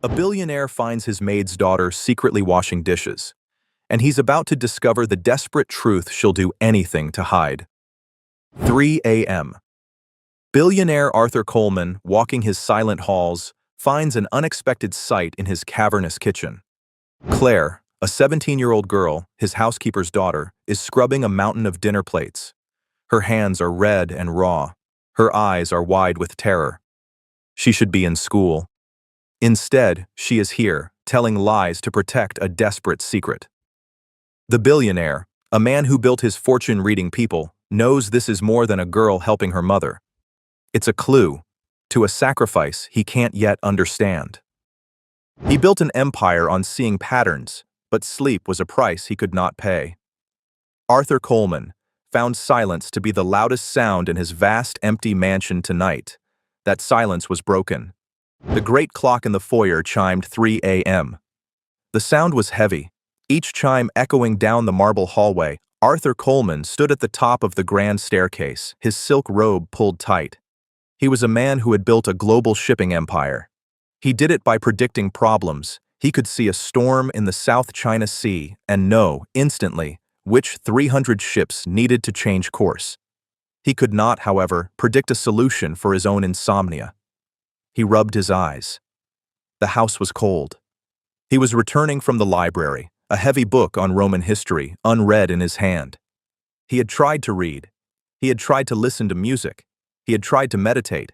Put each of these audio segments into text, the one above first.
A billionaire finds his maid's daughter secretly washing dishes, and he's about to discover the desperate truth she'll do anything to hide. 3 a.m. Billionaire Arthur Coleman, walking his silent halls, finds an unexpected sight in his cavernous kitchen. Claire, a 17-year-old girl, his housekeeper's daughter, is scrubbing a mountain of dinner plates. Her hands are red and raw. Her eyes are wide with terror. She should be in school. Instead, she is here, telling lies to protect a desperate secret. The billionaire, a man who built his fortune reading people, knows this is more than a girl helping her mother. It's a clue to a sacrifice he can't yet understand. He built an empire on seeing patterns, but sleep was a price he could not pay. Arthur Coleman found silence to be the loudest sound in his vast empty mansion tonight. That silence was broken. The great clock in the foyer chimed 3 a.m. The sound was heavy, each chime echoing down the marble hallway. Arthur Coleman stood at the top of the grand staircase, his silk robe pulled tight. He was a man who had built a global shipping empire. He did it by predicting problems. He could see a storm in the South China Sea and know, instantly, which 300 ships needed to change course. He could not, however, predict a solution for his own insomnia. He rubbed his eyes. The house was cold. He was returning from the library, a heavy book on Roman history, unread in his hand. He had tried to read. He had tried to listen to music. He had tried to meditate.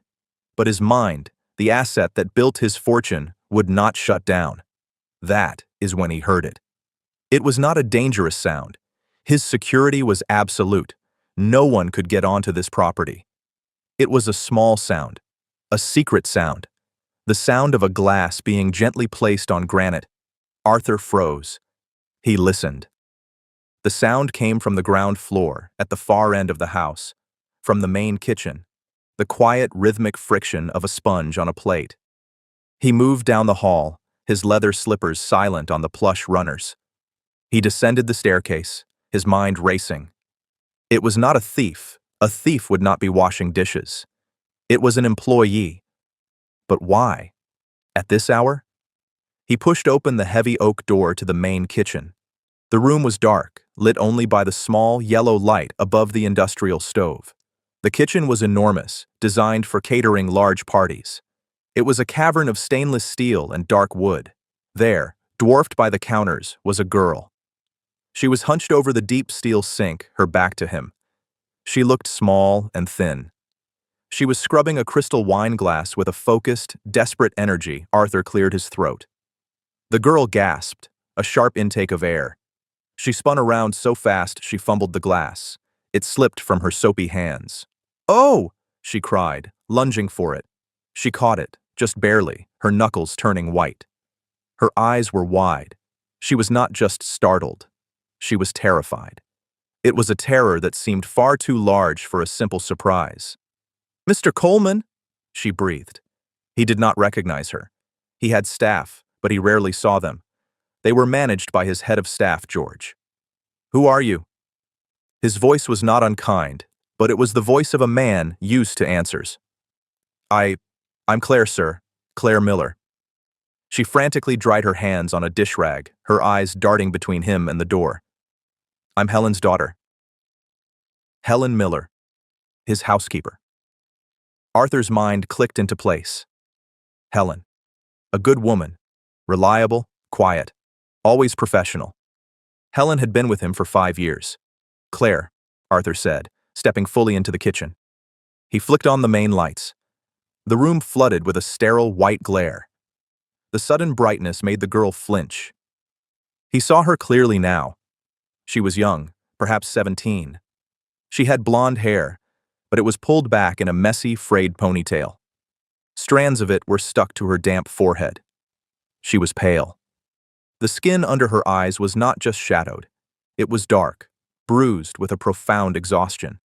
But his mind, the asset that built his fortune, would not shut down. That is when he heard it. It was not a dangerous sound. His security was absolute. No one could get onto this property. It was a small sound, a secret sound, the sound of a glass being gently placed on granite. Arthur froze. He listened. The sound came from the ground floor, at the far end of the house, from the main kitchen, the quiet, rhythmic friction of a sponge on a plate. He moved down the hall, his leather slippers silent on the plush runners. He descended the staircase, his mind racing. It was not a thief. A thief would not be washing dishes. It was an employee. But why? At this hour? He pushed open the heavy oak door to the main kitchen. The room was dark, lit only by the small, yellow light above the industrial stove. The kitchen was enormous, designed for catering large parties. It was a cavern of stainless steel and dark wood. There, dwarfed by the counters, was a girl. She was hunched over the deep steel sink, her back to him. She looked small and thin. She was scrubbing a crystal wine glass with a focused, desperate energy. Arthur cleared his throat. The girl gasped, a sharp intake of air. She spun around so fast she fumbled the glass. It slipped from her soapy hands. "Oh!" she cried, lunging for it. She caught it, just barely, her knuckles turning white. Her eyes were wide. She was not just startled. She was terrified. It was a terror that seemed far too large for a simple surprise. "Mr. Coleman," she breathed. He did not recognize her. He had staff, but he rarely saw them. They were managed by his head of staff, George. "Who are you?" His voice was not unkind, but it was the voice of a man used to answers. I'm Claire, sir. Claire Miller." She frantically dried her hands on a dish rag, her eyes darting between him and the door. "I'm Helen's daughter." Helen Miller, his housekeeper. Arthur's mind clicked into place. Helen. A good woman. Reliable, quiet, always professional. Helen had been with him for 5 years. "Claire," Arthur said, stepping fully into the kitchen. He flicked on the main lights. The room flooded with a sterile white glare. The sudden brightness made the girl flinch. He saw her clearly now. She was young, perhaps 17. She had blonde hair, but it was pulled back in a messy, frayed ponytail. Strands of it were stuck to her damp forehead. She was pale. The skin under her eyes was not just shadowed. It was dark, bruised with a profound exhaustion.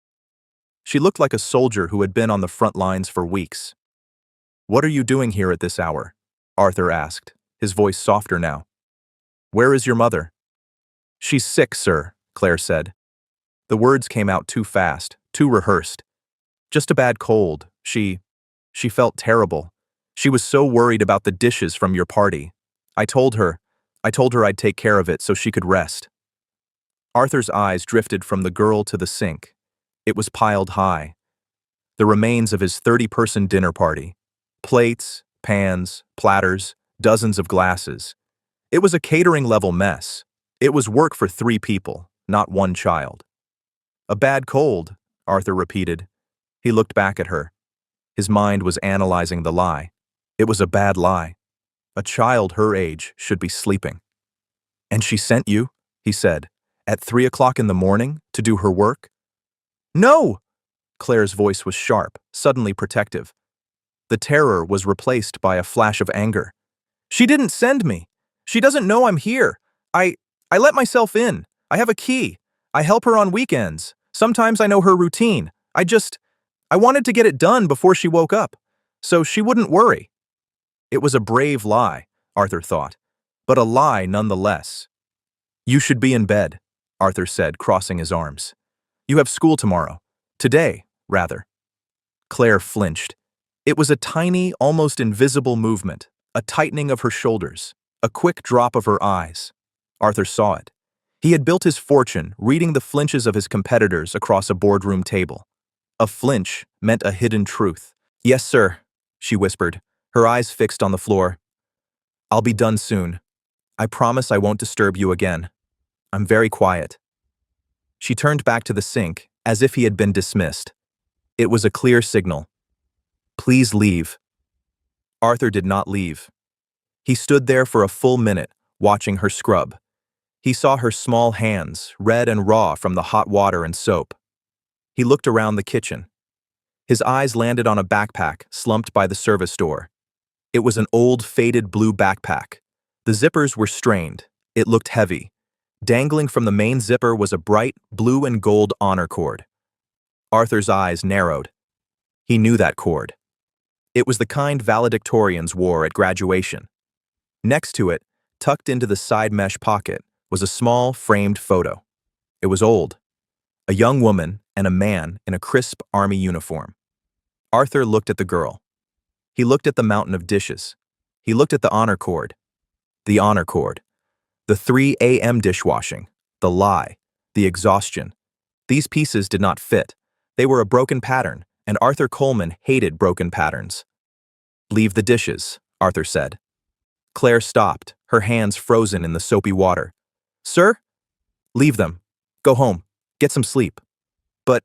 She looked like a soldier who had been on the front lines for weeks. "What are you doing here at this hour?" Arthur asked, his voice softer now. "Where is your mother?" "She's sick, sir," Claire said. The words came out too fast, too rehearsed. "Just a bad cold. She felt terrible. She was so worried about the dishes from your party. I told her. I told her I'd take care of it so she could rest. Arthur's eyes drifted from the girl to the sink. It was piled high. The remains of his 30-person dinner party. Plates, pans, platters, dozens of glasses. It was a catering-level mess. It was work for 3 people, not 1 child. A bad cold, Arthur repeated. He looked back at her. His mind was analyzing the lie. It was a bad lie. A child her age should be sleeping. And she sent you, he said, at 3 o'clock in the morning to do her work? No! Claire's voice was sharp, suddenly protective. The terror was replaced by a flash of anger. She didn't send me. She doesn't know I'm here. I let myself in. I have a key. I help her on weekends. Sometimes I know her routine. I wanted to get it done before she woke up, so she wouldn't worry. It was a brave lie, Arthur thought, but a lie nonetheless. You should be in bed, Arthur said, crossing his arms. You have school tomorrow. Today, rather. Claire flinched. It was a tiny, almost invisible movement, a tightening of her shoulders, a quick drop of her eyes. Arthur saw it. He had built his fortune reading the flinches of his competitors across a boardroom table. A flinch meant a hidden truth. Yes, sir, she whispered, her eyes fixed on the floor. I'll be done soon. I promise I won't disturb you again. I'm very quiet. She turned back to the sink, as if he had been dismissed. It was a clear signal. Please leave. Arthur did not leave. He stood there for a full minute, watching her scrub. He saw her small hands, red and raw from the hot water and soap. He looked around the kitchen. His eyes landed on a backpack slumped by the service door. It was an old, faded blue backpack. The zippers were strained. It looked heavy. Dangling from the main zipper was a bright blue and gold honor cord. Arthur's eyes narrowed. He knew that cord. It was the kind valedictorians wore at graduation. Next to it, tucked into the side mesh pocket, was a small, framed photo. It was old. A young woman and a man in a crisp army uniform. Arthur looked at the girl. He looked at the mountain of dishes. He looked at the honor cord. The honor cord. The 3 a.m. dishwashing. The lie. The exhaustion. These pieces did not fit. They were a broken pattern, and Arthur Coleman hated broken patterns. Leave the dishes, Arthur said. Claire stopped, her hands frozen in the soapy water. Sir? Leave them. Go home. Get some sleep. But,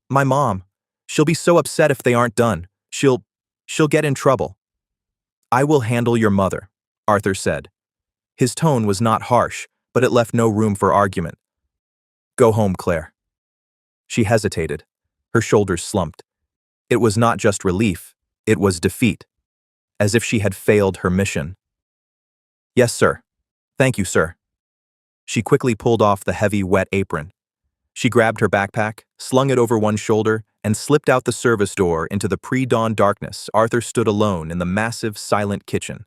my mom, she'll be so upset if they aren't done. She'll get in trouble. I will handle your mother, Arthur said. His tone was not harsh, but it left no room for argument. Go home, Claire. She hesitated. Her shoulders slumped. It was not just relief, it was defeat. As if she had failed her mission. Yes, sir. Thank you, sir. She quickly pulled off the heavy, wet apron. She grabbed her backpack, slung it over one shoulder, and slipped out the service door into the pre-dawn darkness. Arthur stood alone in the massive, silent kitchen.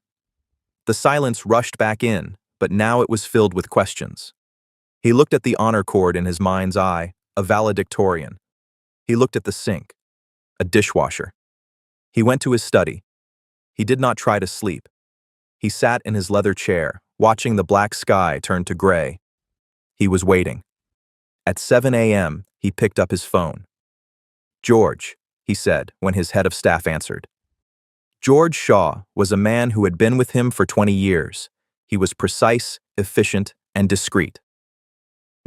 The silence rushed back in, but now it was filled with questions. He looked at the honor cord in his mind's eye, a valedictorian. He looked at the sink, a dishwasher. He went to his study. He did not try to sleep. He sat in his leather chair, watching the black sky turn to gray. He was waiting. At 7 a.m., he picked up his phone. George, he said when his head of staff answered. George Shaw was a man who had been with him for 20 years. He was precise, efficient, and discreet.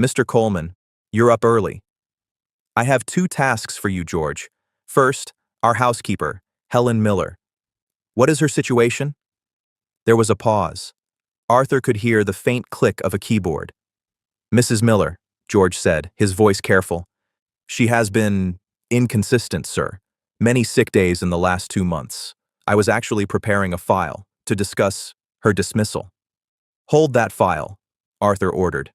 Mr. Coleman, you're up early. I have 2 tasks for you, George. First, our housekeeper, Helen Miller. What is her situation? There was a pause. Arthur could hear the faint click of a keyboard. Mrs. Miller, George said, his voice careful. She has been inconsistent, sir. Many sick days in the last 2 months. I was actually preparing a file to discuss her dismissal. Hold that file, Arthur ordered.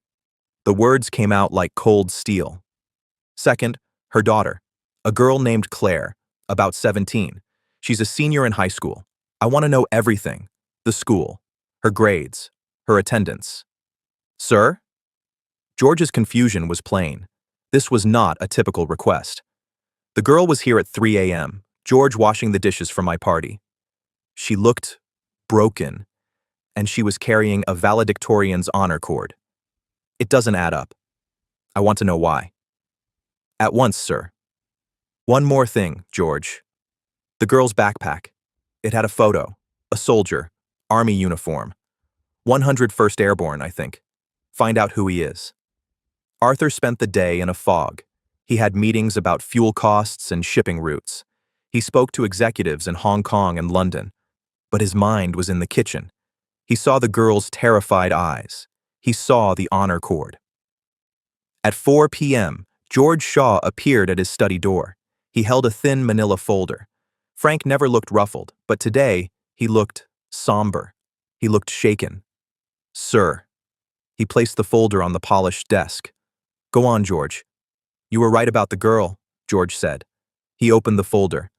The words came out like cold steel. Second, her daughter, a girl named Claire, about 17. She's a senior in high school. I want to know everything. The school, her grades, her attendance. Sir? George's confusion was plain. This was not a typical request. The girl was here at 3 a.m., George washing the dishes for my party. She looked broken, and she was carrying a valedictorian's honor cord. It doesn't add up. I want to know why. At once, sir. One more thing, George. The girl's backpack. It had a photo. A soldier. Army uniform. 101st Airborne, I think. Find out who he is. Arthur spent the day in a fog. He had meetings about fuel costs and shipping routes. He spoke to executives in Hong Kong and London. But his mind was in the kitchen. He saw the girl's terrified eyes. He saw the honor cord. At 4 p.m., George Shaw appeared at his study door. He held a thin manila folder. Frank never looked ruffled, but today he looked somber. He looked shaken. Sir. He placed the folder on the polished desk. Go on, George. You were right about the girl, George said. He opened the folder.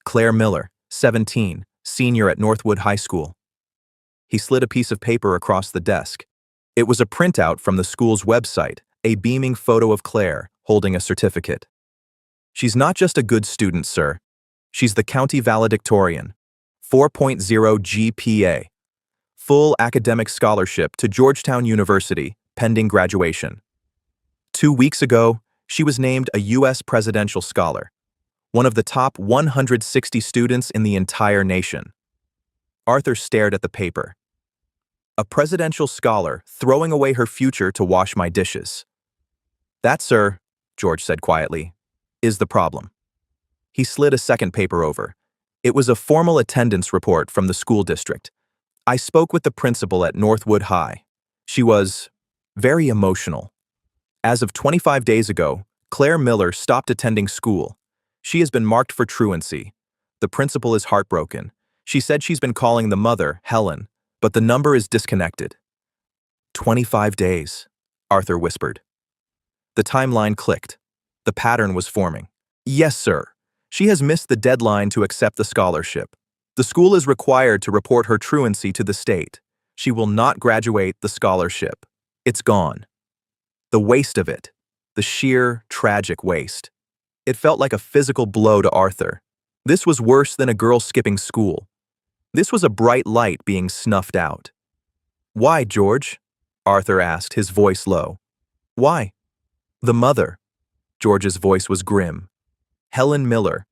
Claire Miller, 17, senior at Northwood High School. He slid a piece of paper across the desk. It was a printout from the school's website, a beaming photo of Claire holding a certificate. She's not just a good student, sir. She's the county valedictorian. 4.0 GPA. Full academic scholarship to Georgetown University, pending graduation. 2 weeks ago, she was named a U.S. Presidential Scholar, one of the top 160 students in the entire nation. Arthur stared at the paper. A presidential scholar throwing away her future to wash my dishes. That, sir, George said quietly, is the problem. He slid a second paper over. It was a formal attendance report from the school district. I spoke with the principal at Northwood High. She was very emotional. As of 25 days ago, Claire Miller stopped attending school. She has been marked for truancy. The principal is heartbroken. She said she's been calling the mother, Helen, but the number is disconnected. 25 days, Arthur whispered. The timeline clicked. The pattern was forming. Yes, sir. She has missed the deadline to accept the scholarship. The school is required to report her truancy to the state. She will not graduate the scholarship. It's gone. The waste of it. The sheer, tragic waste. It felt like a physical blow to Arthur. This was worse than a girl skipping school. This was a bright light being snuffed out. Why, George? Arthur asked, his voice low. Why? The mother. George's voice was grim. Helen Miller.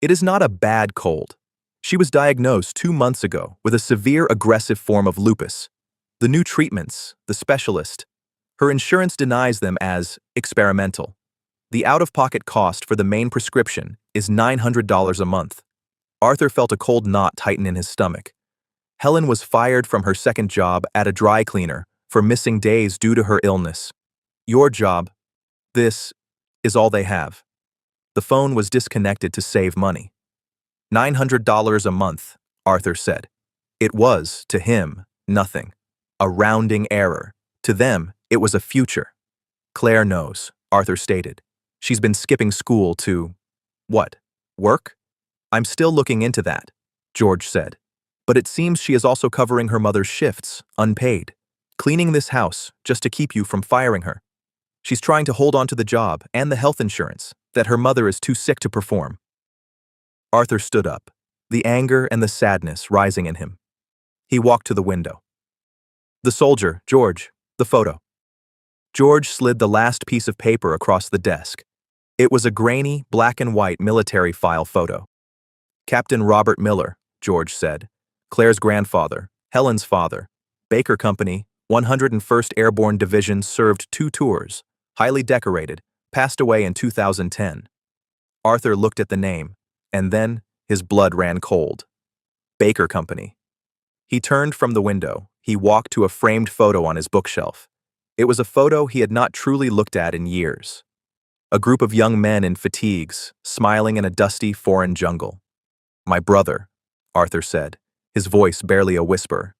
It is not a bad cold. She was diagnosed 2 months ago with a severe aggressive form of lupus. The new treatments, the specialist, her insurance denies them as experimental. The out-of-pocket cost for the main prescription is $900 a month. Arthur felt a cold knot tighten in his stomach. Helen was fired from her second job at a dry cleaner for missing days due to her illness. Your job, this, is all they have. The phone was disconnected to save money. $900 a month, Arthur said. It was, to him, nothing. A rounding error. To them, it was a future. Claire knows, Arthur stated. She's been skipping school to, what, work? I'm still looking into that, George said. But it seems she is also covering her mother's shifts, unpaid. Cleaning this house, just to keep you from firing her. She's trying to hold on to the job and the health insurance that her mother is too sick to perform. Arthur stood up, the anger and the sadness rising in him. He walked to the window. The soldier, George, the photo. George slid the last piece of paper across the desk. It was a grainy, black and white military file photo. Captain Robert Miller, George said. Claire's grandfather, Helen's father. Baker Company, 101st Airborne Division, served 2 tours, highly decorated, passed away in 2010. Arthur looked at the name, and then his blood ran cold. Baker Company. He turned from the window. He walked to a framed photo on his bookshelf. It was a photo he had not truly looked at in years. A group of young men in fatigues, smiling in a dusty foreign jungle. My brother, Arthur said, his voice barely a whisper.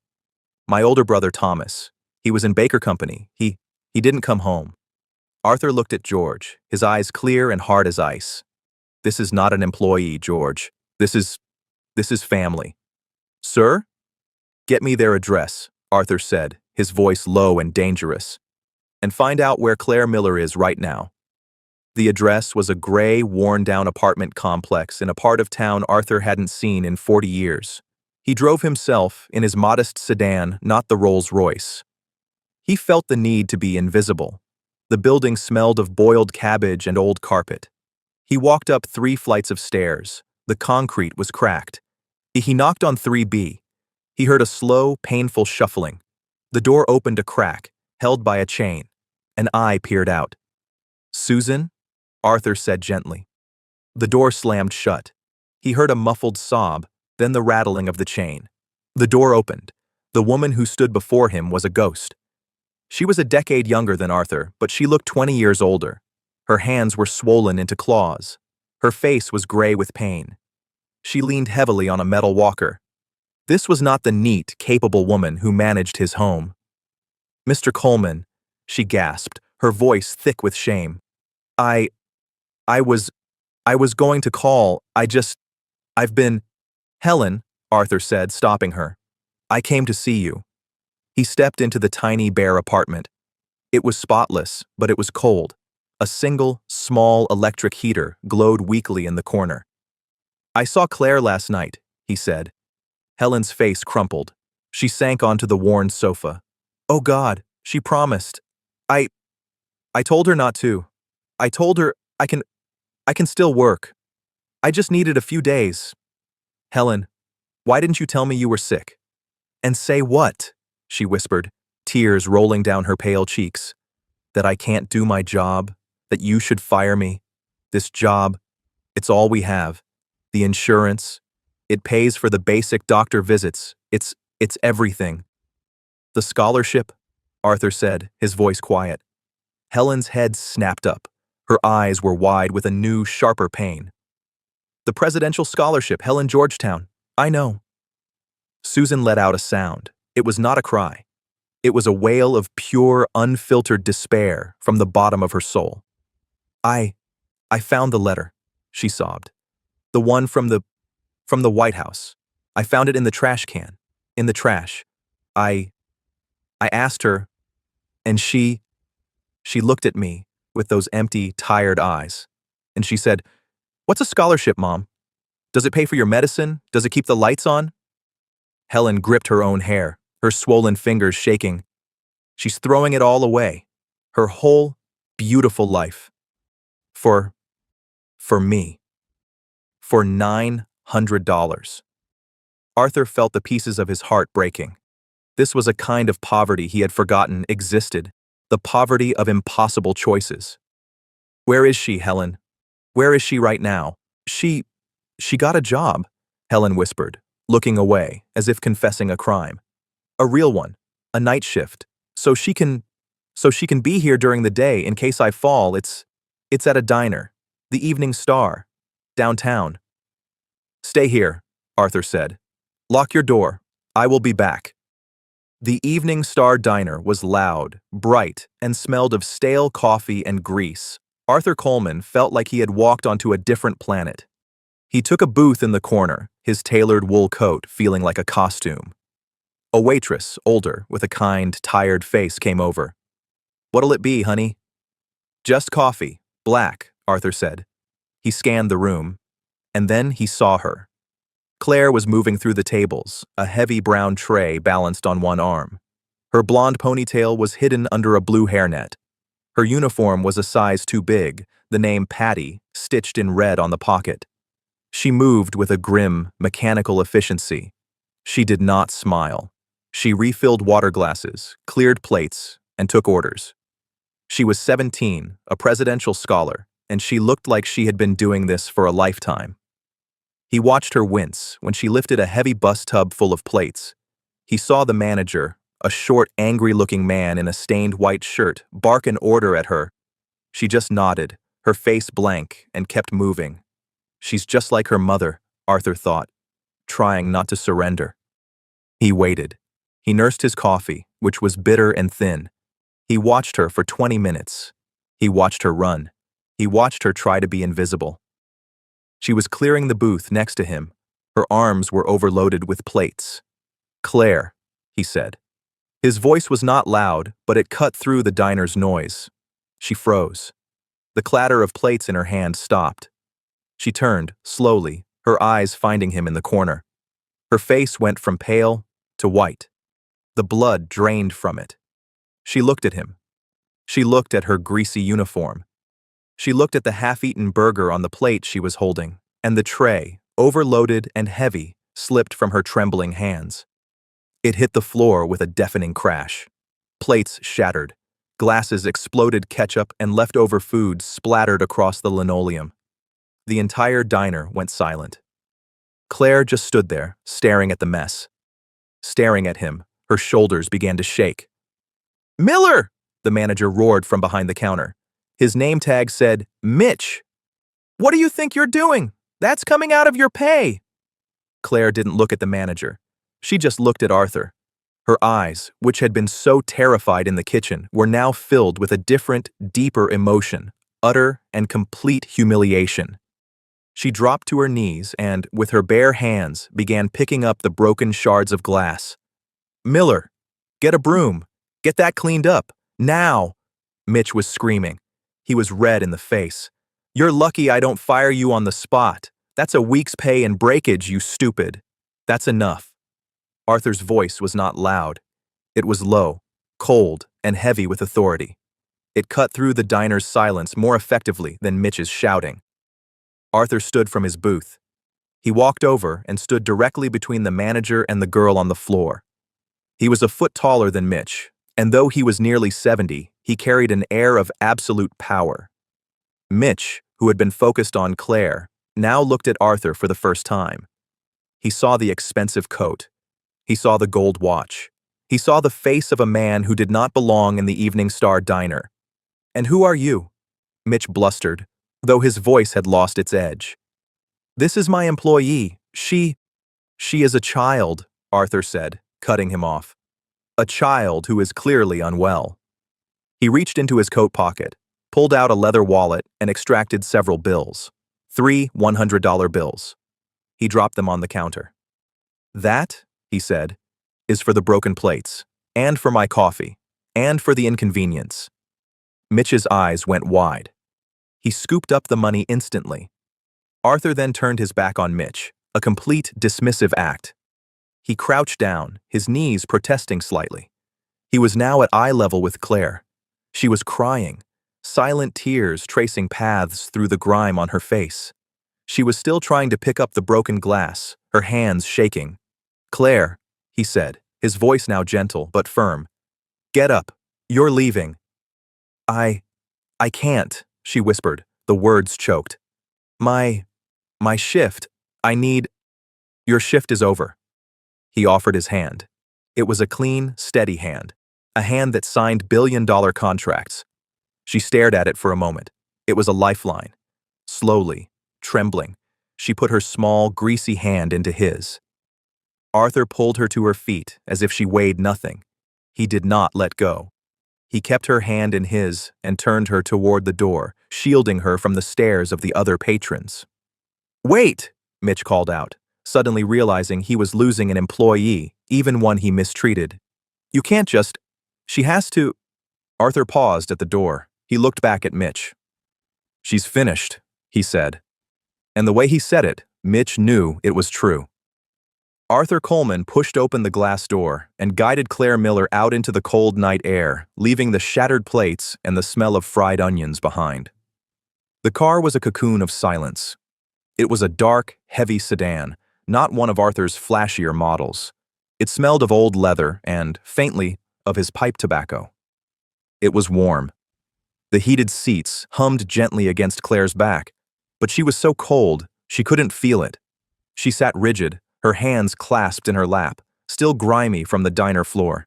My older brother Thomas. He was in Baker Company. He didn't come home. Arthur looked at George, his eyes clear and hard as ice. This is not an employee, George. This is family. Sir? Get me their address, Arthur said, his voice low and dangerous. And find out where Claire Miller is right now. The address was a gray, worn-down apartment complex in a part of town Arthur hadn't seen in 40 years. He drove himself in his modest sedan, not the Rolls-Royce. He felt the need to be invisible. The building smelled of boiled cabbage and old carpet. He walked up 3 flights of stairs. The concrete was cracked. He knocked on 3B. He heard a slow, painful shuffling. The door opened a crack, held by a chain. An eye peered out. "Susan?" Arthur said gently. The door slammed shut. He heard a muffled sob, then the rattling of the chain. The door opened. The woman who stood before him was a ghost. She was a decade younger than Arthur, but she looked 20 years older. Her hands were swollen into claws. Her face was gray with pain. She leaned heavily on a metal walker. This was not the neat, capable woman who managed his home. "Mr. Coleman," she gasped, her voice thick with shame. I was going to call, I've been—" "Helen," Arthur said, stopping her. "I came to see you." He stepped into the tiny, bare apartment. It was spotless, but it was cold. A single, small electric heater glowed weakly in the corner. "I saw Claire last night," he said. Helen's face crumpled. She sank onto the worn sofa. "Oh God, she promised. I told her not to. I told her I can still work. I just needed a few days." "Helen, why didn't you tell me you were sick?" "And say what?" she whispered, tears rolling down her pale cheeks. "That I can't do my job, that you should fire me. This job, it's all we have. The insurance, it pays for the basic doctor visits. It's everything." "The scholarship," Arthur said, his voice quiet. Helen's head snapped up. Her eyes were wide with a new, sharper pain. "The presidential scholarship, Helen Georgetown. I know." Susan let out a sound. It was not a cry. It was a wail of pure, unfiltered despair from the bottom of her soul. I found the letter," she sobbed. "The one from the White House. I found it in the trash can. In the trash. I asked her, and she looked at me with those empty, tired eyes. And she said, 'What's a scholarship, Mom? Does it pay for your medicine? Does it keep the lights on?'" Helen gripped her own hair, her swollen fingers shaking. She's throwing it all away. Her whole, beautiful life. For me. For $900. Arthur felt the pieces of his heart breaking. This was a kind of poverty he had forgotten existed, the poverty of impossible choices. "Where is she, Helen? Where is she right now?" She got a job," Helen whispered, looking away, as if confessing a crime. "A real one, a night shift, so she can be here during the day in case I fall. It's at a diner, the Evening Star, downtown." "Stay here," Arthur said. "Lock your door. I will be back." The Evening Star diner was loud, bright, and smelled of stale coffee and grease. Arthur Coleman felt like he had walked onto a different planet. He took a booth in the corner, his tailored wool coat feeling like a costume. A waitress, older, with a kind, tired face, came over. "What'll it be, honey?" "Just coffee, black," Arthur said. He scanned the room, and then he saw her. Claire was moving through the tables, a heavy brown tray balanced on one arm. Her blonde ponytail was hidden under a blue hairnet. Her uniform was a size too big, the name Patty stitched in red on the pocket. She moved with a grim, mechanical efficiency. She did not smile. She refilled water glasses, cleared plates, and took orders. She was 17, a presidential scholar, and she looked like she had been doing this for a lifetime. He watched her wince when she lifted a heavy bus tub full of plates. He saw the manager, a short, angry-looking man in a stained white shirt, bark an order at her. She just nodded, her face blank, and kept moving. She's just like her mother, Arthur thought, trying not to surrender. He waited. He nursed his coffee, which was bitter and thin. He watched her for 20 minutes. He watched her run. He watched her try to be invisible. She was clearing the booth next to him. Her arms were overloaded with plates. "Claire," he said. His voice was not loud, but it cut through the diner's noise. She froze. The clatter of plates in her hand stopped. She turned, slowly, her eyes finding him in the corner. Her face went from pale to white. The blood drained from it. She looked at him. She looked at her greasy uniform. She looked at the half-eaten burger on the plate she was holding, and the tray, overloaded and heavy, slipped from her trembling hands. It hit the floor with a deafening crash. Plates shattered. Glasses exploded, ketchup and leftover food splattered across the linoleum. The entire diner went silent. Claire just stood there, staring at the mess. Staring at him, her shoulders began to shake. "Miller!" the manager roared from behind the counter. His name tag said, "Mitch! What do you think you're doing? That's coming out of your pay!" Claire didn't look at the manager. She just looked at Arthur. Her eyes, which had been so terrified in the kitchen, were now filled with a different, deeper emotion, utter and complete humiliation. She dropped to her knees and, with her bare hands, began picking up the broken shards of glass. "Miller, get a broom. Get that cleaned up. Now!" Mitch was screaming. He was red in the face. "You're lucky I don't fire you on the spot. That's a week's pay and breakage, you stupid. That's enough." Arthur's voice was not loud. It was low, cold, and heavy with authority. It cut through the diner's silence more effectively than Mitch's shouting. Arthur stood from his booth. He walked over and stood directly between the manager and the girl on the floor. He was a foot taller than Mitch, and though he was nearly 70, he carried an air of absolute power. Mitch, who had been focused on Claire, now looked at Arthur for the first time. He saw the expensive coat. He saw the gold watch. He saw the face of a man who did not belong in the Evening Star diner. "And who are you?" Mitch blustered, though his voice had lost its edge. "This is my employee. She is a child," Arthur said, cutting him off. "A child who is clearly unwell." He reached into his coat pocket, pulled out a leather wallet, and extracted several bills. 3 $100 bills. He dropped them on the counter. "That," he said, "is for the broken plates, and for my coffee, and for the inconvenience." Mitch's eyes went wide. He scooped up the money instantly. Arthur then turned his back on Mitch, a complete dismissive act. He crouched down, his knees protesting slightly. He was now at eye level with Claire. She was crying, silent tears tracing paths through the grime on her face. She was still trying to pick up the broken glass, her hands shaking. "Claire," he said, his voice now gentle but firm. "Get up. You're leaving." I can't," she whispered, the words choked. My shift. I need..." "Your shift is over." He offered his hand. It was a clean, steady hand, a hand that signed billion-dollar contracts. She stared at it for a moment. It was a lifeline. Slowly, trembling, she put her small, greasy hand into his. Arthur pulled her to her feet as if she weighed nothing. He did not let go. He kept her hand in his and turned her toward the door, shielding her from the stares of the other patrons. "Wait!" Mitch called out, suddenly realizing he was losing an employee, even one he mistreated. "You can't just... She has to..." Arthur paused at the door. He looked back at Mitch. "She's finished," he said. And the way he said it, Mitch knew it was true. Arthur Coleman pushed open the glass door and guided Claire Miller out into the cold night air, leaving the shattered plates and the smell of fried onions behind. The car was a cocoon of silence. It was a dark, heavy sedan, not one of Arthur's flashier models. It smelled of old leather and, faintly, of his pipe tobacco. It was warm. The heated seats hummed gently against Claire's back, but she was so cold she couldn't feel it. She sat rigid, her hands clasped in her lap, still grimy from the diner floor.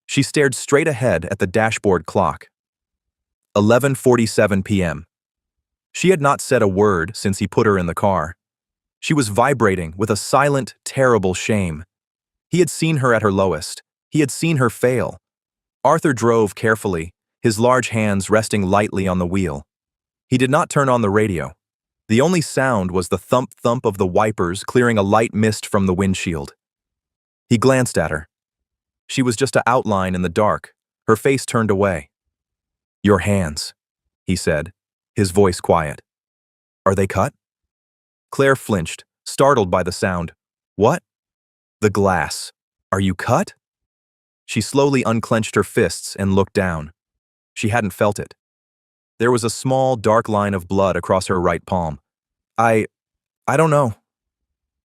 She stared straight ahead at the dashboard clock. 11:47 p.m. She had not said a word since he put her in the car. She was vibrating with a silent, terrible shame. He had seen her at her lowest. He had seen her fail. Arthur drove carefully, his large hands resting lightly on the wheel. He did not turn on the radio. The only sound was the thump-thump of the wipers clearing a light mist from the windshield. He glanced at her. She was just an outline in the dark, her face turned away. "Your hands," he said, his voice quiet. "Are they cut?" Claire flinched, startled by the sound. "What?" The glass. Are you cut? She slowly unclenched her fists and looked down. She hadn't felt it. There was a small, dark line of blood across her right palm. I don't know.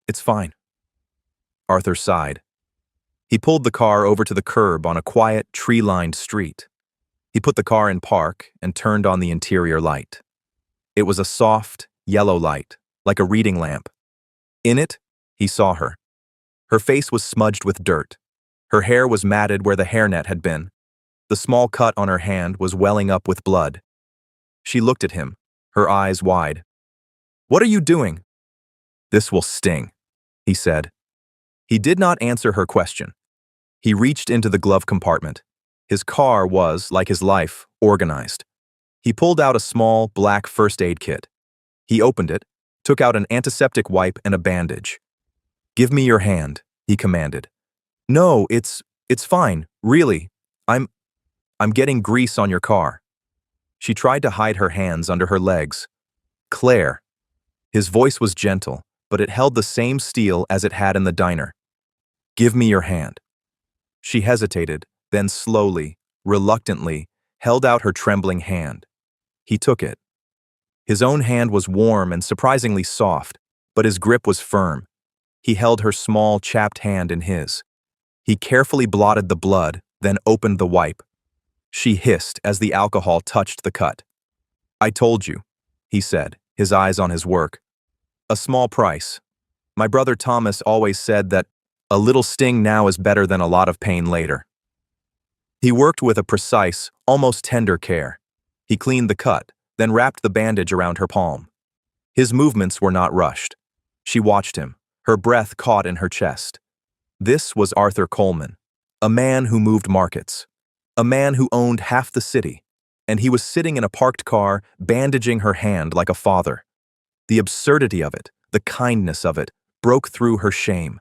It's fine. Arthur sighed. He pulled the car over to the curb on a quiet, tree-lined street. He put the car in park and turned on the interior light. It was a soft, yellow light, like a reading lamp. In it, he saw her. Her face was smudged with dirt. Her hair was matted where the hairnet had been. The small cut on her hand was welling up with blood. She looked at him, her eyes wide. "What are you doing?" "This will sting," he said. He did not answer her question. He reached into the glove compartment. His car was, like his life, organized. He pulled out a small, black first aid kit. He opened it, took out an antiseptic wipe and a bandage. "Give me your hand," he commanded. "No, it's fine, really. I'm getting grease on your car." She tried to hide her hands under her legs. "Claire." His voice was gentle, but it held the same steel as it had in the diner. "Give me your hand." She hesitated, then slowly, reluctantly, held out her trembling hand. He took it. His own hand was warm and surprisingly soft, but his grip was firm. He held her small, chapped hand in his. He carefully blotted the blood, then opened the wipe. She hissed as the alcohol touched the cut. "I told you," he said, his eyes on his work. "A small price. My brother Thomas always said that a little sting now is better than a lot of pain later." He worked with a precise, almost tender care. He cleaned the cut, then wrapped the bandage around her palm. His movements were not rushed. She watched him, her breath caught in her chest. This was Arthur Coleman, a man who moved markets, a man who owned half the city, and he was sitting in a parked car, bandaging her hand like a father. The absurdity of it, the kindness of it, broke through her shame.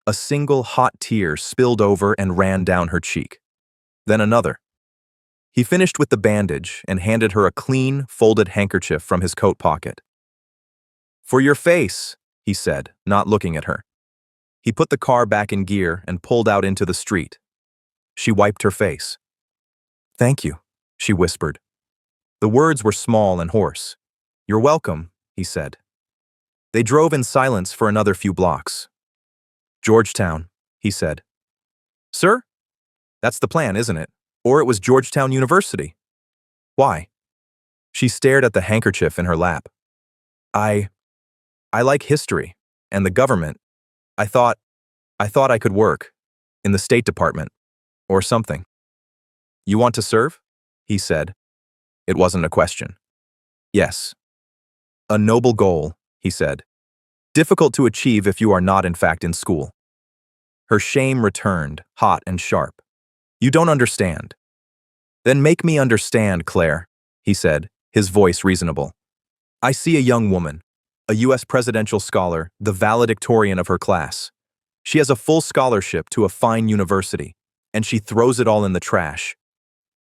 A single hot tear spilled over and ran down her cheek. Then another. He finished with the bandage and handed her a clean, folded handkerchief from his coat pocket. "For your face," he said, not looking at her. He put the car back in gear and pulled out into the street. She wiped her face. "Thank you," she whispered. The words were small and hoarse. "You're welcome," he said. They drove in silence for another few blocks. "Georgetown," he said. "Sir? That's the plan, isn't it? Or it was Georgetown University. Why?" She stared at the handkerchief in her lap. I like history and the government. I thought I could work in the State Department or something." "You want to serve?" he said. It wasn't a question. "Yes." "A noble goal," he said. "Difficult to achieve if you are not in fact in school." Her shame returned, hot and sharp. "You don't understand." "Then make me understand, Claire," he said, his voice reasonable. "I see a young woman, a U.S. presidential scholar, the valedictorian of her class. She has a full scholarship to a fine university, and she throws it all in the trash."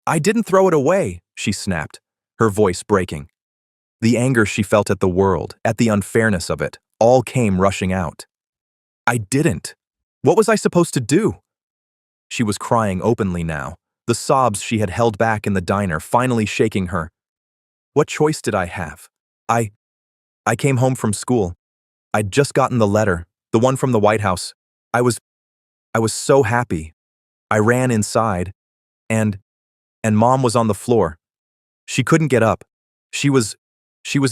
"I didn't throw it away," she snapped, her voice breaking. The anger she felt at the world, at the unfairness of it, all came rushing out. "I didn't. What was I supposed to do?" She was crying openly now, the sobs she had held back in the diner finally shaking her. "What choice did I have? I came home from school. I'd just gotten the letter, the one from the White House. I was so happy. I ran inside, and Mom was on the floor. She couldn't get up. She was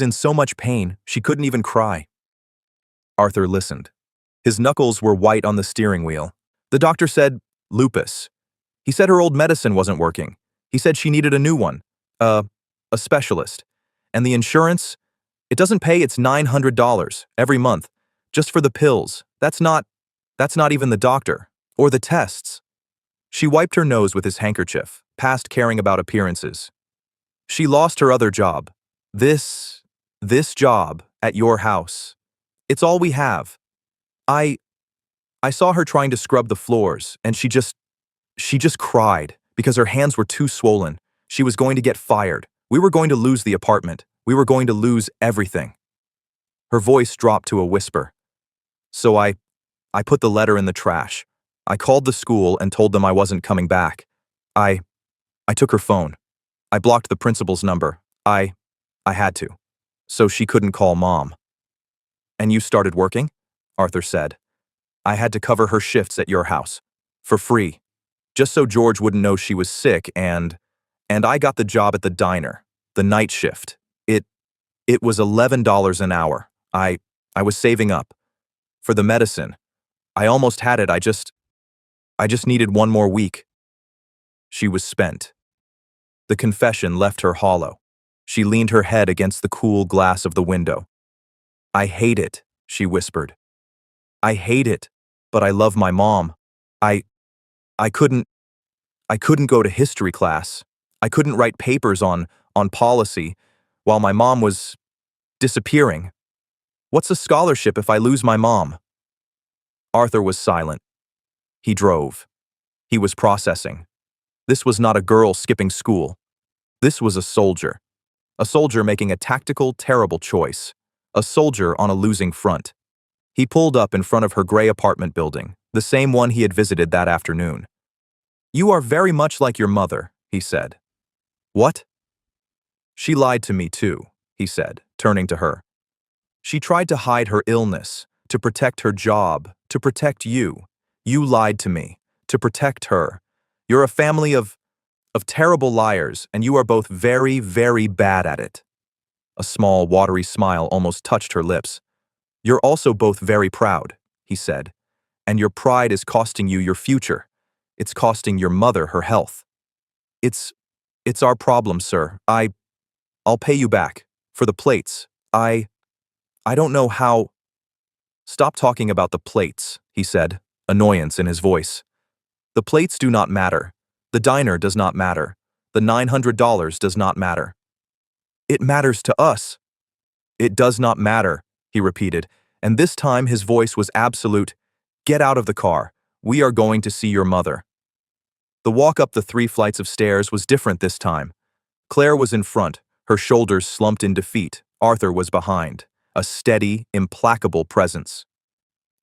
in so much pain, she couldn't even cry." Arthur listened. His knuckles were white on the steering wheel. "The doctor said lupus. He said her old medicine wasn't working. He said she needed a new one, a specialist. And the insurance, it doesn't pay its $900 every month, just for the pills. That's not even the doctor, or the tests." She wiped her nose with his handkerchief, past caring about appearances. "She lost her other job. This job at your house. It's all we have. I saw her trying to scrub the floors, and she just cried because her hands were too swollen. She was going to get fired. We were going to lose the apartment. We were going to lose everything." Her voice dropped to a whisper. "So I I put the letter in the trash. I called the school and told them I wasn't coming back. I took her phone. I blocked the principal's number. I had to. So she couldn't call Mom. And you started working? Arthur said. I had to cover her shifts at your house. For free. Just so George wouldn't know she was sick and I got the job at the diner. The night shift. It was $11 an hour. I was saving up. For the medicine. I almost had it, I just needed one more week. She was spent. The confession left her hollow. She leaned her head against the cool glass of the window. I hate it, she whispered. I hate it, but I love my mom. I I couldn't go to history class. I couldn't write papers on policy while my mom was disappearing. What's a scholarship if I lose my mom? Arthur was silent. He drove. He was processing. This was not a girl skipping school. This was a soldier. A soldier making a tactical, terrible choice. A soldier on a losing front. He pulled up in front of her gray apartment building, the same one he had visited that afternoon. You are very much like your mother, he said. What? She lied to me too, he said, turning to her. She tried to hide her illness, to protect her job, to protect you. You lied to me, to protect her. You're a family of terrible liars, and you are both very, very bad at it. A small, watery smile almost touched her lips. You're also both very proud, he said, and your pride is costing you your future. It's costing your mother her health. It's our problem, sir. I'll pay you back. For the plates. I don't know how. Stop talking about the plates, he said, annoyance in his voice. The plates do not matter. The diner does not matter. The $900 does not matter. It matters to us. It does not matter, he repeated, and this time his voice was absolute. Get out of the car. We are going to see your mother. The walk up the 3 flights of stairs was different this time. Claire was in front, her shoulders slumped in defeat. Arthur was behind, a steady, implacable presence.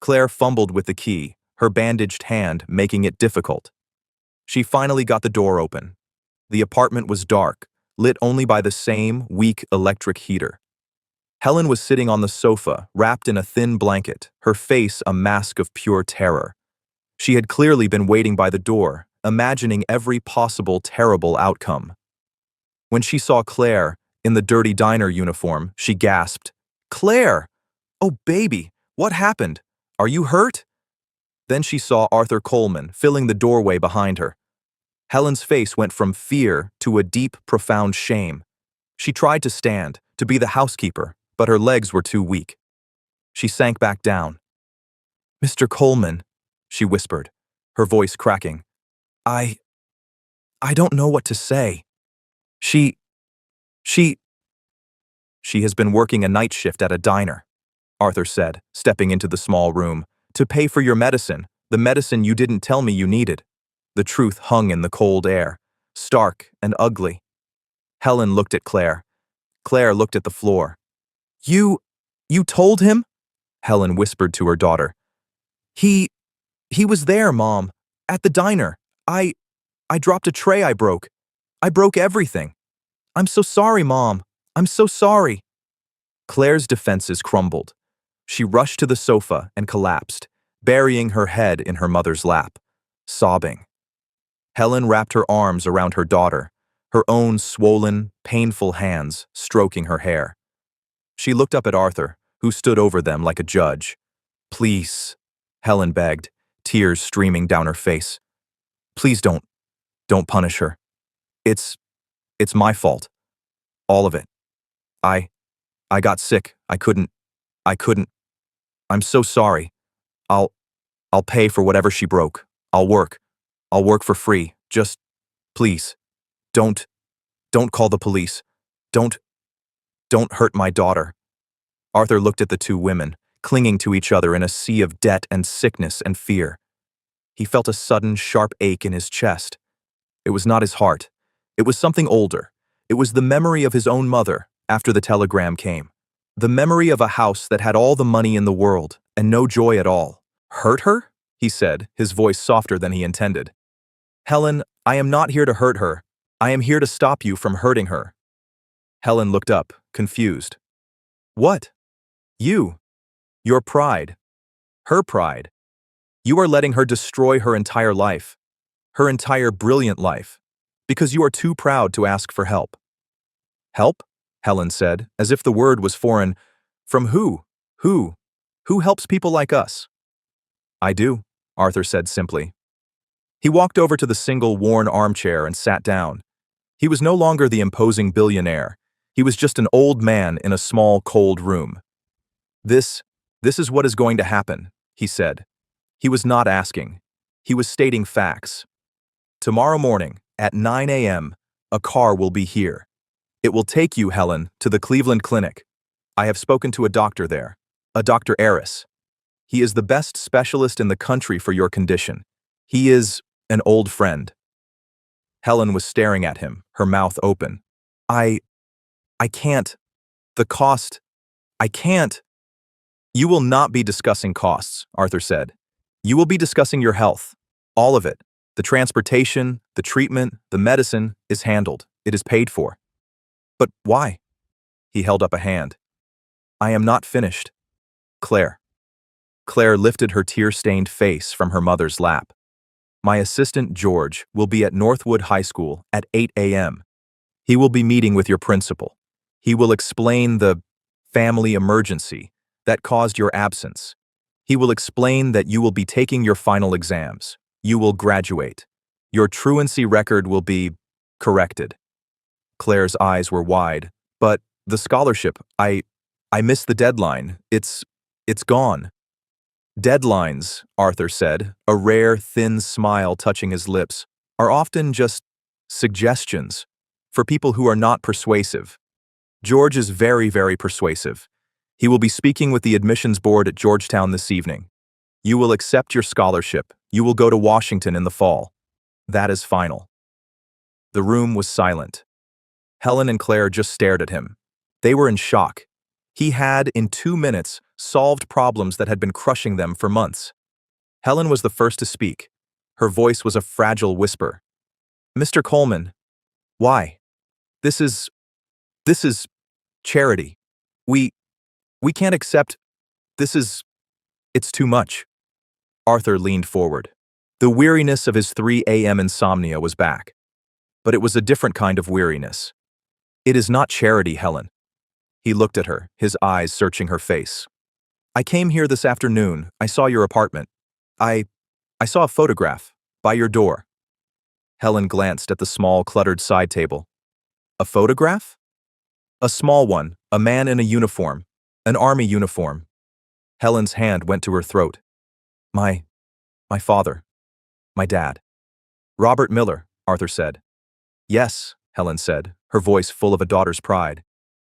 Claire fumbled with the key, her bandaged hand making it difficult. She finally got the door open. The apartment was dark, lit only by the same weak electric heater. Helen was sitting on the sofa, wrapped in a thin blanket, her face a mask of pure terror. She had clearly been waiting by the door, imagining every possible terrible outcome. When she saw Claire, in the dirty diner uniform, she gasped, Claire! Oh, baby, what happened? Are you hurt? Then she saw Arthur Coleman filling the doorway behind her. Helen's face went from fear to a deep, profound shame. She tried to stand, to be the housekeeper, but her legs were too weak. She sank back down. Mr. Coleman, she whispered, her voice cracking. I don't know what to say. She has been working a night shift at a diner, Arthur said, stepping into the small room, to pay for your medicine, the medicine you didn't tell me you needed. The truth hung in the cold air, stark and ugly. Helen looked at Claire. Claire looked at the floor. You told him? Helen whispered to her daughter. He was there, Mom, at the diner. I dropped a tray I broke. I broke everything. I'm so sorry, Mom. I'm so sorry. Claire's defenses crumbled. She rushed to the sofa and collapsed, burying her head in her mother's lap, sobbing. Helen wrapped her arms around her daughter, her own swollen, painful hands stroking her hair. She looked up at Arthur, who stood over them like a judge. Please, Helen begged, tears streaming down her face. Please don't punish her. It's my fault. All of it. I got sick. I couldn't. I'm so sorry. I'll pay for whatever she broke. I'll work for free. Just, please, don't call the police. Don't hurt my daughter. Arthur looked at the 2 women, clinging to each other in a sea of debt and sickness and fear. He felt a sudden, sharp ache in his chest. It was not his heart. It was something older. It was the memory of his own mother after the telegram came. The memory of a house that had all the money in the world and no joy at all. Hurt her? He said, his voice softer than he intended. Helen, I am not here to hurt her. I am here to stop you from hurting her. Helen looked up, confused. What? You. Your pride. Her pride. You are letting her destroy her entire life. Her entire brilliant life. Because you are too proud to ask for help. Help? Helen said, as if the word was foreign. From who? Who? Who helps people like us? I do, Arthur said simply. He walked over to the single worn armchair and sat down. He was no longer the imposing billionaire. He was just an old man in a small, cold room. This is what is going to happen, he said. He was not asking. He was stating facts. Tomorrow morning, at 9 a.m., a car will be here. It will take you, Helen, to the Cleveland Clinic. I have spoken to a doctor there, a Dr. Eris. He is the best specialist in the country for your condition. He is an old friend. Helen was staring at him, her mouth open. I can't. The cost. I can't. You will not be discussing costs, Arthur said. You will be discussing your health. All of it. The transportation, the treatment, the medicine is handled. It is paid for. But why? He held up a hand. I am not finished. Claire. Claire lifted her tear-stained face from her mother's lap. My assistant, George, will be at Northwood High School at 8 a.m. He will be meeting with your principal. He will explain the family emergency that caused your absence. He will explain that you will be taking your final exams. You will graduate. Your truancy record will be corrected. Claire's eyes were wide. But the scholarship, I missed the deadline. It's gone. Deadlines, Arthur said, a rare, thin smile touching his lips, are often just suggestions for people who are not persuasive. George is very, very persuasive. He will be speaking with the admissions board at Georgetown this evening. You will accept your scholarship. You will go to Washington in the fall. That is final. The room was silent. Helen and Claire just stared at him. They were in shock. He had, in 2 minutes, solved problems that had been crushing them for months. Helen was the first to speak. Her voice was a fragile whisper. Mr. Coleman, why? This is charity. We can't accept. It's too much. Arthur leaned forward. The weariness of his 3 a.m. insomnia was back. But it was a different kind of weariness. It is not charity, Helen. He looked at her, his eyes searching her face. I came here this afternoon. I saw your apartment. I saw a photograph by your door. Helen glanced at the small, cluttered side table. A photograph? A small one, a man in a uniform, an army uniform. Helen's hand went to her throat. My father. My dad. Robert Miller, Arthur said. Yes, Helen said, her voice full of a daughter's pride.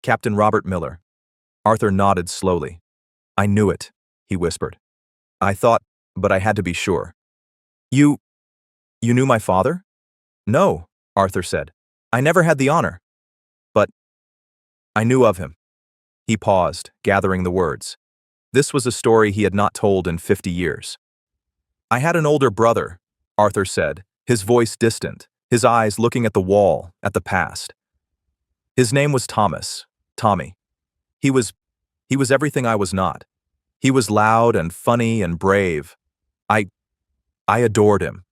Captain Robert Miller. Arthur nodded slowly. I knew it, he whispered. I thought, but I had to be sure. You knew my father? No, Arthur said. I never had the honor. But I knew of him. He paused, gathering the words. This was a story he had not told in 50 years. I had an older brother, Arthur said, his voice distant, his eyes looking at the wall, at the past. His name was Thomas, Tommy. He was everything I was not. He was loud and funny and brave. I adored him.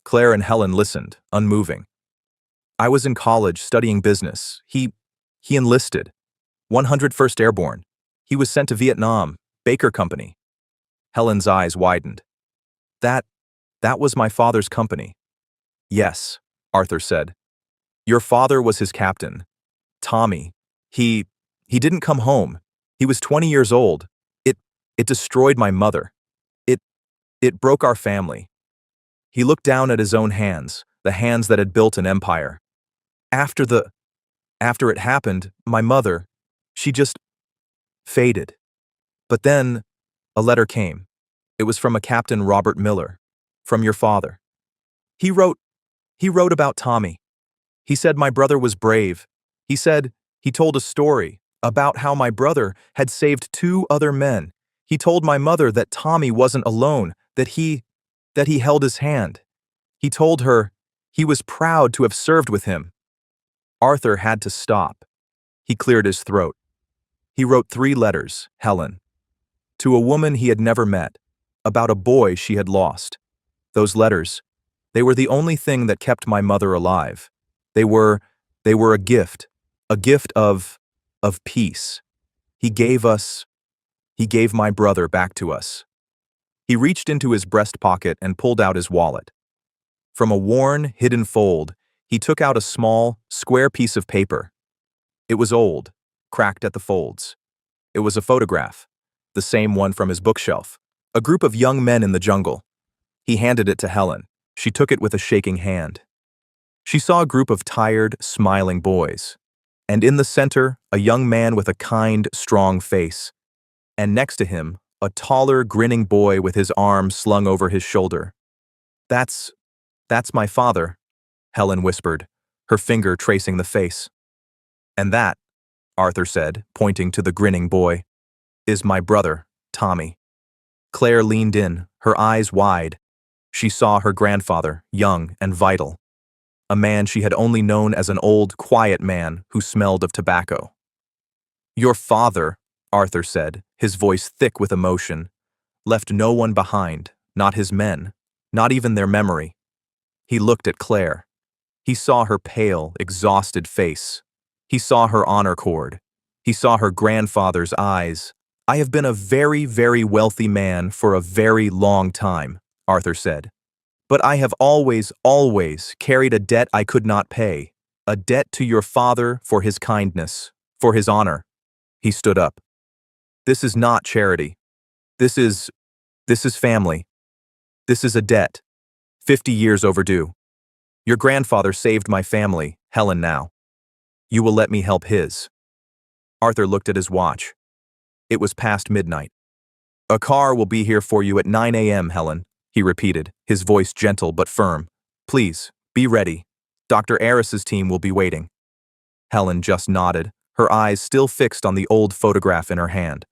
Claire and Helen listened, unmoving. I was in college studying business. He enlisted. 101st Airborne. He was sent to Vietnam, Baker Company. Helen's eyes widened. That was my father's company. Yes, Arthur said. Your father was his captain. Tommy. He didn't come home. He was 20 years old. It destroyed my mother. It broke our family. He looked down at his own hands, the hands that had built an empire. After it happened, my mother, she just faded. But then a letter came. It was from a Captain Robert Miller, from your father. He wrote about Tommy. He said my brother was brave. He told a story about how my brother had saved 2 other men. He told my mother that Tommy wasn't alone, that he held his hand. He told her he was proud to have served with him. Arthur had to stop. He cleared his throat. He wrote 3 letters, Helen, to a woman he had never met, about a boy she had lost. Those letters, they were the only thing that kept my mother alive. They were a gift of peace. He gave my brother back to us. He reached into his breast pocket and pulled out his wallet. From a worn, hidden fold, he took out a small, square piece of paper. It was old, cracked at the folds. It was a photograph, the same one from his bookshelf. A group of young men in the jungle. He handed it to Helen. She took it with a shaking hand. She saw a group of tired, smiling boys. And in the center, a young man with a kind, strong face. And next to him, a taller, grinning boy with his arm slung over his shoulder. That's my father, Helen whispered, her finger tracing the face. And that, Arthur said, pointing to the grinning boy, is my brother, Tommy. Claire leaned in, her eyes wide. She saw her grandfather, young and vital. A man she had only known as an old, quiet man who smelled of tobacco. Your father, Arthur said, his voice thick with emotion, left no one behind, not his men, not even their memory. He looked at Claire. He saw her pale, exhausted face. He saw her honor cord. He saw her grandfather's eyes. I have been a very, very wealthy man for a very long time, Arthur said. But I have always, always carried a debt I could not pay, a debt to your father for his kindness, for his honor. He stood up. This is not charity. This is family. This is a debt. 50 years overdue. Your grandfather saved my family, Helen now. You will let me help his. Arthur looked at his watch. It was past midnight. A car will be here for you at 9 a.m., Helen, he repeated, his voice gentle but firm. Please, be ready. Dr. Aris's team will be waiting. Helen just nodded, her eyes still fixed on the old photograph in her hand.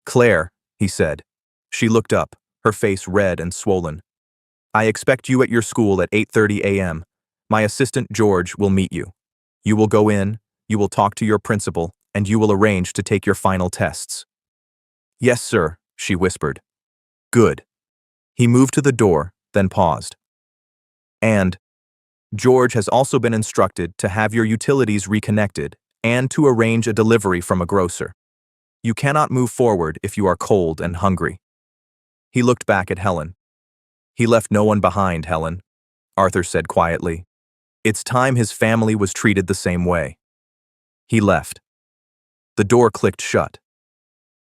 Claire, he said. She looked up, her face red and swollen. I expect you at your school at 8:30 a.m. My assistant George will meet you. You will go in, you will talk to your principal, and you will arrange to take your final tests. Yes, sir, she whispered. Good. He moved to the door, then paused. And George has also been instructed to have your utilities reconnected and to arrange a delivery from a grocer. You cannot move forward if you are cold and hungry. He looked back at Helen. He left no one behind, Helen, Arthur said quietly. It's time his family was treated the same way. He left. The door clicked shut.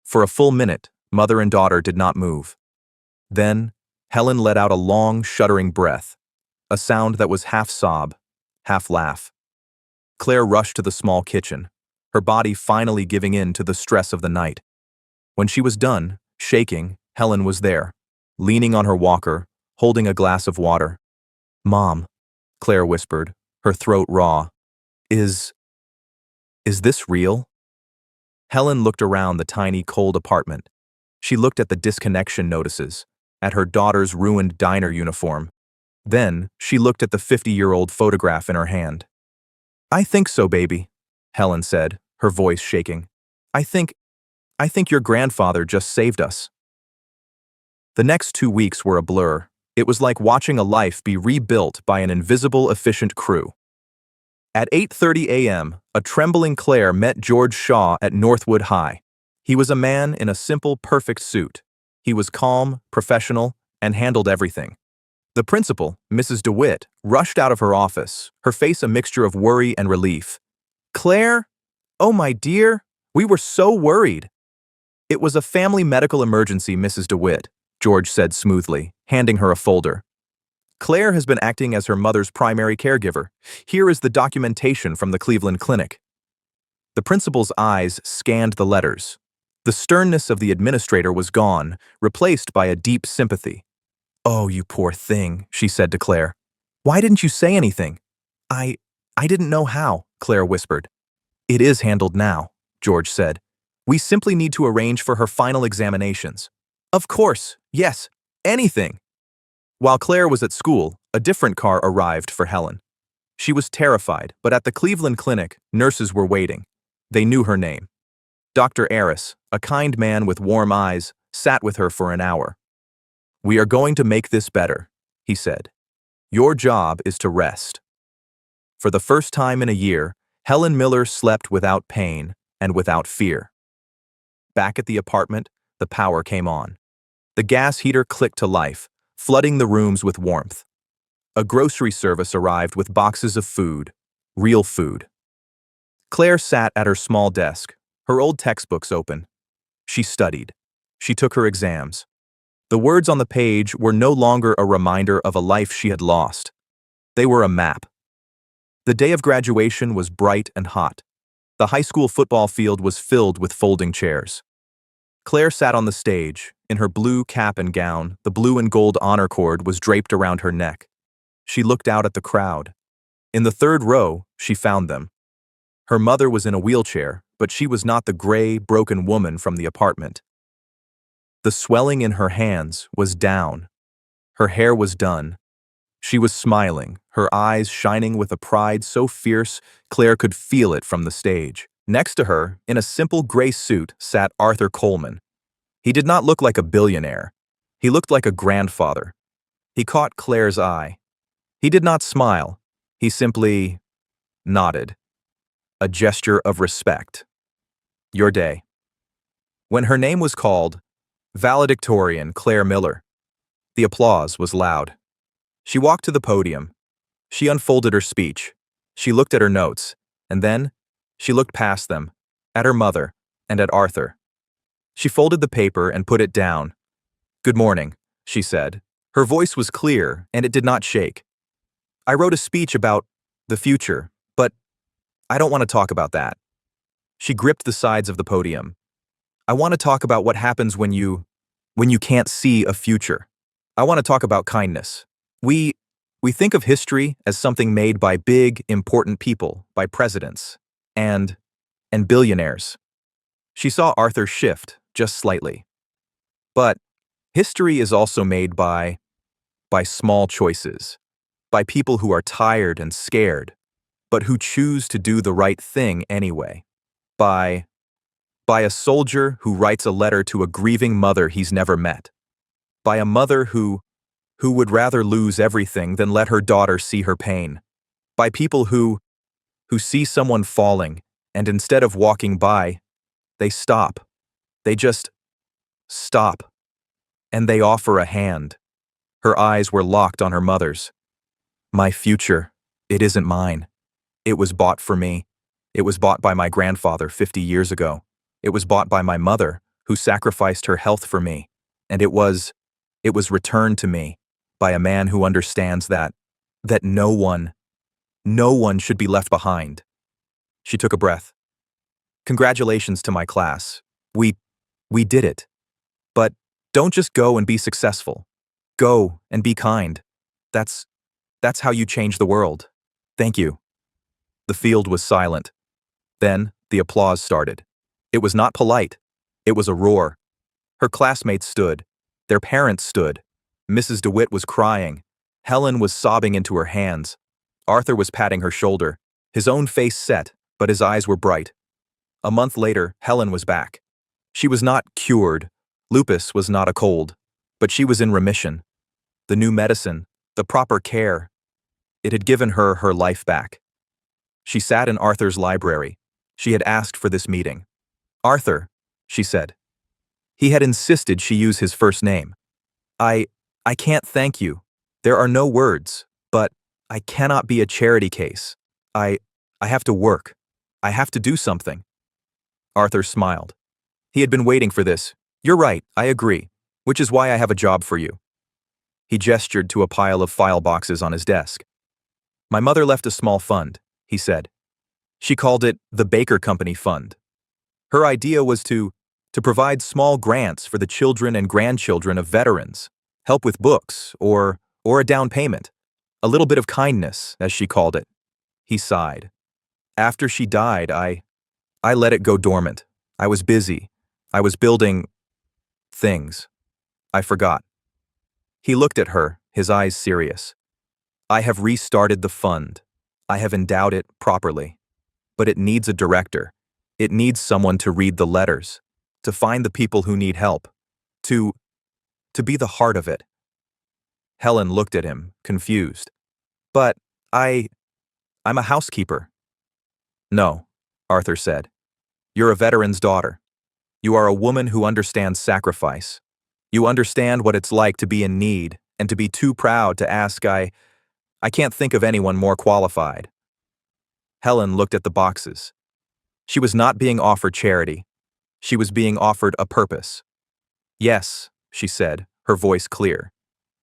For a full minute, mother and daughter did not move. Then, Helen let out a long, shuddering breath, a sound that was half sob, half laugh. Claire rushed to the small kitchen, her body finally giving in to the stress of the night. When she was done, shaking, Helen was there, leaning on her walker, holding a glass of water. Mom, Claire whispered, her throat raw. Is this real? Helen looked around the tiny, cold apartment. She looked at the disconnection notices, at her daughter's ruined diner uniform. Then, she looked at the 50-year-old photograph in her hand. I think so, baby, Helen said, her voice shaking. I think your grandfather just saved us. The next 2 weeks were a blur. It was like watching a life be rebuilt by an invisible, efficient crew. At 8:30 a.m., a trembling Claire met George Shaw at Northwood High. He was a man in a simple, perfect suit. He was calm, professional, and handled everything. The principal, Mrs. DeWitt, rushed out of her office, her face a mixture of worry and relief. Claire? Oh, my dear, we were so worried. It was a family medical emergency, Mrs. DeWitt, George said smoothly, handing her a folder. Claire has been acting as her mother's primary caregiver. Here is the documentation from the Cleveland Clinic. The principal's eyes scanned the letters. The sternness of the administrator was gone, replaced by a deep sympathy. Oh, you poor thing, she said to Claire. Why didn't you say anything? I didn't know how, Claire whispered. It is handled now, George said. We simply need to arrange for her final examinations. Of course, yes, anything. While Claire was at school, a different car arrived for Helen. She was terrified, but at the Cleveland clinic, nurses were waiting. They knew her name. Dr. Aris, a kind man with warm eyes, sat with her for an hour. "We are going to make this better," he said. "Your job is to rest." For the first time in a year, Helen Miller slept without pain and without fear. Back at the apartment, the power came on. The gas heater clicked to life, flooding the rooms with warmth. A grocery service arrived with boxes of food, real food. Claire sat at her small desk, her old textbooks open. She studied. She took her exams. The words on the page were no longer a reminder of a life she had lost. They were a map. The day of graduation was bright and hot. The high school football field was filled with folding chairs. Claire sat on the stage. In her blue cap and gown, the blue and gold honor cord was draped around her neck. She looked out at the crowd. In the third row, she found them. Her mother was in a wheelchair, but she was not the gray, broken woman from the apartment. The swelling in her hands was down. Her hair was done. She was smiling, her eyes shining with a pride so fierce Claire could feel it from the stage. Next to her, in a simple gray suit, sat Arthur Coleman. He did not look like a billionaire. He looked like a grandfather. He caught Claire's eye. He did not smile. He simply nodded. A gesture of respect. "Your day." When her name was called, valedictorian Claire Miller, the applause was loud. She walked to the podium. She unfolded her speech. She looked at her notes, and then she looked past them, at her mother and at Arthur. She folded the paper and put it down. "Good morning," she said. Her voice was clear, and it did not shake. "I wrote a speech about the future, but I don't want to talk about that." She gripped the sides of the podium. "I want to talk about what happens when you can't see a future. I want to talk about kindness. We think of history as something made by big, important people, by presidents and billionaires." She saw Arthur shift just slightly. "But history is also made by small choices, by people who are tired and scared, but who choose to do the right thing anyway. By a soldier who writes a letter to a grieving mother he's never met. By a mother who would rather lose everything than let her daughter see her pain. By people who see someone falling, and instead of walking by, they stop. They just stop. And they offer a hand." Her eyes were locked on her mother's. "My future, it isn't mine. It was bought for me. It was bought by my grandfather 50 years ago. It was bought by my mother, who sacrificed her health for me. And it was returned to me by a man who understands that no one should be left behind." She took a breath. "Congratulations to my class. We did it. But don't just go and be successful. Go and be kind. That's how you change the world. Thank you." The field was silent. Then the applause started. It was not polite. It was a roar. Her classmates stood. Their parents stood. Mrs. DeWitt was crying. Helen was sobbing into her hands. Arthur was patting her shoulder. His own face set, but his eyes were bright. A month later, Helen was back. She was not cured. Lupus was not a cold. But she was in remission. The new medicine, the proper care, it had given her her life back. She sat in Arthur's library. She had asked for this meeting. "Arthur," she said. He had insisted she use his first name. I can't thank you. There are no words, but I cannot be a charity case. I have to work. I have to do something." Arthur smiled. He had been waiting for this. "You're right, I agree, which is why I have a job for you." He gestured to a pile of file boxes on his desk. "My mother left a small fund," he said. She called it the Baker Company Fund. Her idea was to provide small grants for the children and grandchildren of veterans, help with books, or a down payment. A little bit of kindness, as she called it. He sighed. "After she died, I let it go dormant. I was busy. I was building things. I forgot. He looked at her, his eyes serious. I have restarted the fund. I have endowed it properly. But it needs a director. It needs someone to read the letters, to find the people who need help, to be the heart of it. Helen looked at him, confused. But I'm a housekeeper. No, Arthur said. You're a veteran's daughter. You are a woman who understands sacrifice. You understand what it's like to be in need and to be too proud to ask. I can't think of anyone more qualified. Helen looked at the boxes. She was not being offered charity. She was being offered a purpose. Yes, she said, her voice clear.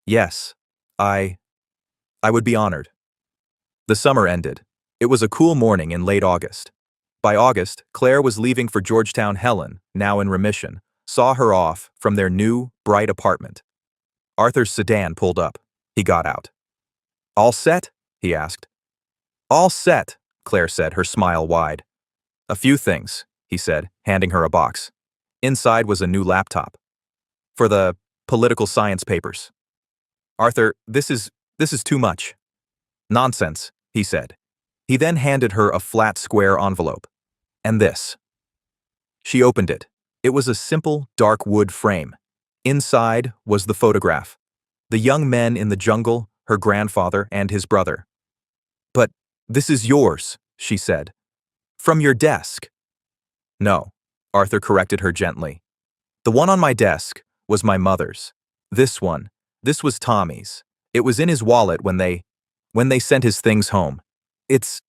Yes, I would be honored. The summer ended. It was a cool morning in late August. By August, Claire was leaving for Georgetown. Helen, now in remission, saw her off from their new, bright apartment. Arthur's sedan pulled up. He got out. All set? He asked. All set, Claire said, her smile wide. A few things, he said, handing her a box. Inside was a new laptop. For the political science papers. Arthur, this is too much. Nonsense, he said. He then handed her a flat square envelope. And this. She opened it. It was a simple, dark wood frame. Inside was the photograph. The young men in the jungle, her grandfather and his brother. But this is yours, she said. From your desk. No, Arthur corrected her gently. The one on my desk was my mother's. This was Tommy's. It was in his wallet when they sent his things home. It's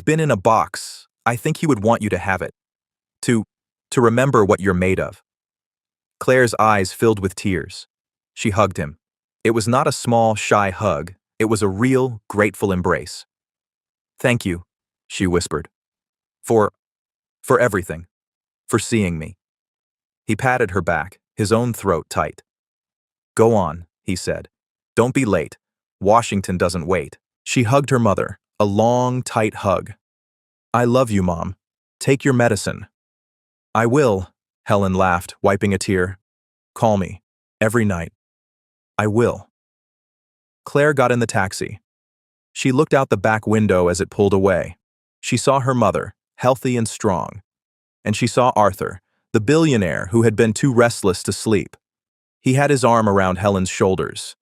been in a box. I think he would want you to have it. To remember what you're made of. Claire's eyes filled with tears. She hugged him. It was not a small, shy hug. It was a real, grateful embrace. Thank you, she whispered. For everything. For seeing me. He patted her back, his own throat tight. Go on, he said. Don't be late. Washington doesn't wait. She hugged her mother, a long, tight hug. I love you, Mom. Take your medicine. I will, Helen laughed, wiping a tear. Call me. Every night. I will. Claire got in the taxi. She looked out the back window as it pulled away. She saw her mother, healthy and strong. And she saw Arthur, the billionaire who had been too restless to sleep. He had his arm around Helen's shoulders.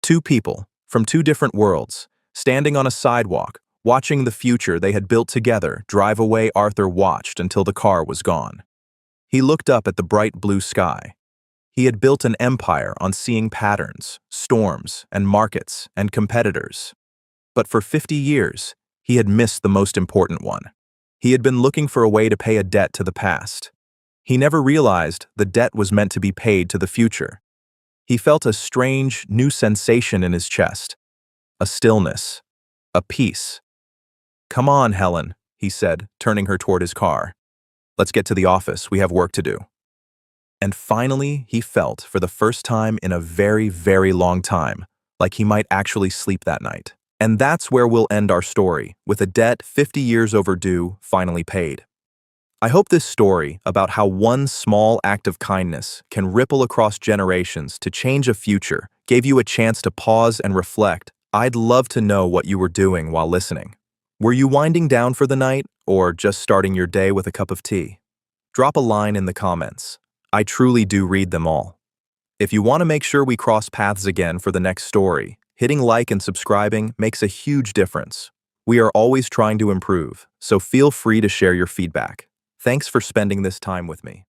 Two people, from two different worlds, standing on a sidewalk, watching the future they had built together drive away. Arthur watched until the car was gone. He looked up at the bright blue sky. He had built an empire on seeing patterns, storms, and markets, and competitors. But for 50 years, he had missed the most important one. He had been looking for a way to pay a debt to the past. He never realized the debt was meant to be paid to the future. He felt a strange, new sensation in his chest. A stillness. A peace. Come on, Helen, he said, turning her toward his car. Let's get to the office. We have work to do. And finally, he felt, for the first time in a very, very long time, like he might actually sleep that night. And that's where we'll end our story, with a debt 50 years overdue finally paid. I hope this story about how one small act of kindness can ripple across generations to change a future gave you a chance to pause and reflect. I'd love to know what you were doing while listening. Were you winding down for the night, or just starting your day with a cup of tea? Drop a line in the comments. I truly do read them all. If you want to make sure we cross paths again for the next story, hitting like and subscribing makes a huge difference. We are always trying to improve, so feel free to share your feedback. Thanks for spending this time with me.